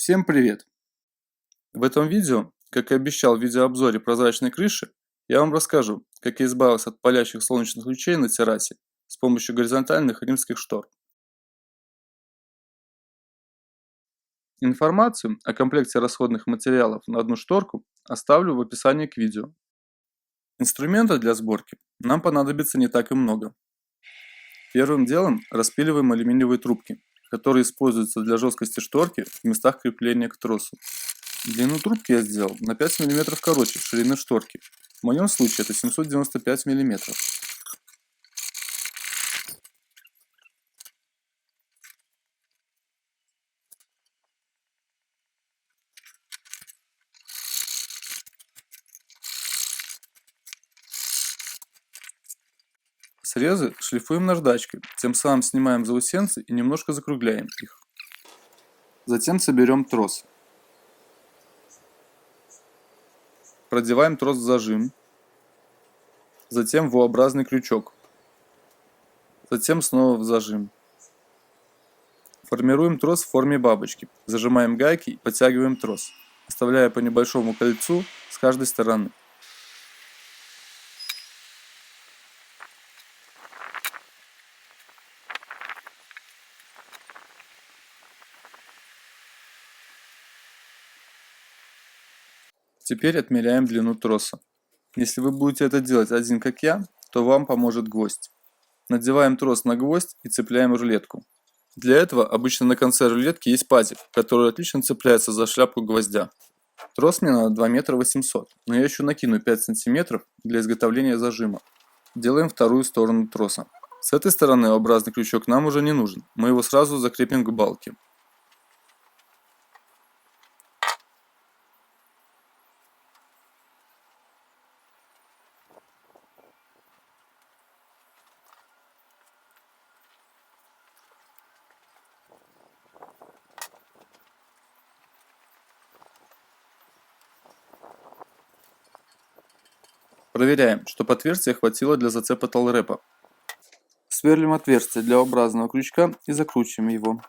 Всем привет! В этом видео, как и обещал в видеообзоре прозрачной крыши, я вам расскажу, как я избавился от палящих солнечных лучей на террасе с помощью горизонтальных римских штор. Информацию о комплекте расходных материалов на одну шторку оставлю в описании к видео. Инструмента для сборки нам понадобится не так и много. Первым делом распиливаем алюминиевые трубки, которые используются для жесткости шторки в местах крепления к тросу. Длину трубки я сделал на 5 мм короче ширины шторки. В моем случае это 795 мм. Срезы шлифуем наждачкой, тем самым снимаем заусенцы и немножко закругляем их. Затем соберем трос. Продеваем трос в зажим, затем в U-образный крючок, затем снова в зажим. Формируем трос в форме бабочки, зажимаем гайки и подтягиваем трос, оставляя по небольшому кольцу с каждой стороны. Теперь отмеряем длину троса. Если вы будете это делать один как я, то вам поможет гвоздь. Надеваем трос на гвоздь и цепляем рулетку. Для этого обычно на конце рулетки есть пазик, который отлично цепляется за шляпку гвоздя. Трос мне надо 2 метра 800, но я еще накину 5 сантиметров для изготовления зажима. Делаем вторую сторону троса. С этой стороны O-образный крючок нам уже не нужен, мы его сразу закрепим к балке. Проверяем, чтобы отверстия хватило для зацепа талрепа. Сверлим отверстие для O-образного крючка и закручиваем его.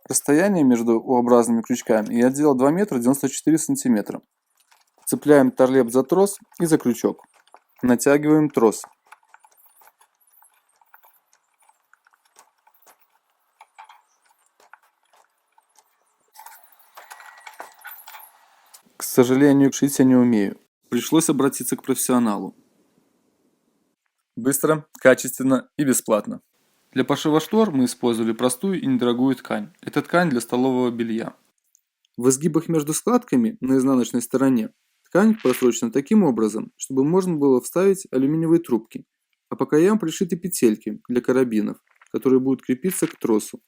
Расстояние между U-образными крючками я делал 2 метра 94 сантиметра. Цепляем тарлеп за трос и за крючок. Натягиваем трос. К сожалению, шить я не умею. Пришлось обратиться к профессионалу. Быстро, качественно и бесплатно. Для пошива штор мы использовали простую и недорогую ткань. Это ткань для столового белья. В изгибах между складками на изнаночной стороне ткань просрочена таким образом, чтобы можно было вставить алюминиевые трубки, а по краям пришиты петельки для карабинов, которые будут крепиться к тросу.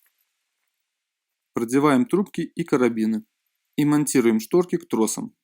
Продеваем трубки и карабины и монтируем шторки к тросам.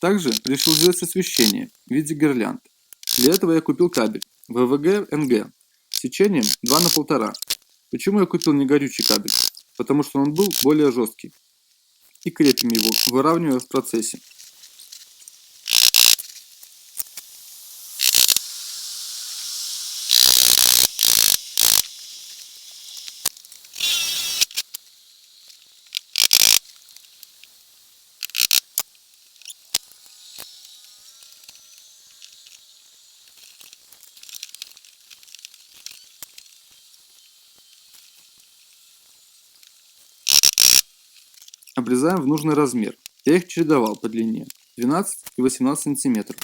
Также решил сделать освещение в виде гирлянд. Для этого я купил кабель ВВГ-НГ сечением 2 на 1,5. Почему я купил не горючий кабель? Потому что он был более жесткий. И крепим его, выравнивая в процессе. Обрезаем в нужный размер. Я их чередовал по длине 12 и 18 сантиметров.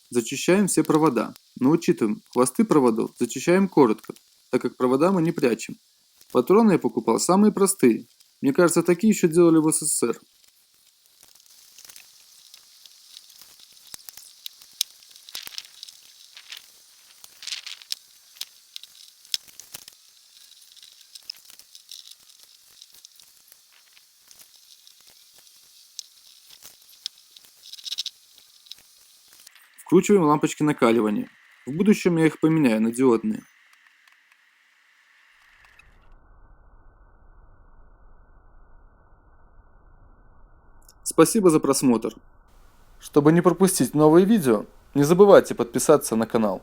Зачищаем все провода, но учитываем, хвосты проводов зачищаем коротко, так как провода мы не прячем. Патроны я покупал самые простые. Мне кажется, такие еще делали в СССР. Вкручиваем лампочки накаливания. В будущем я их поменяю на диодные. Спасибо за просмотр. Чтобы не пропустить новые видео, не забывайте подписаться на канал.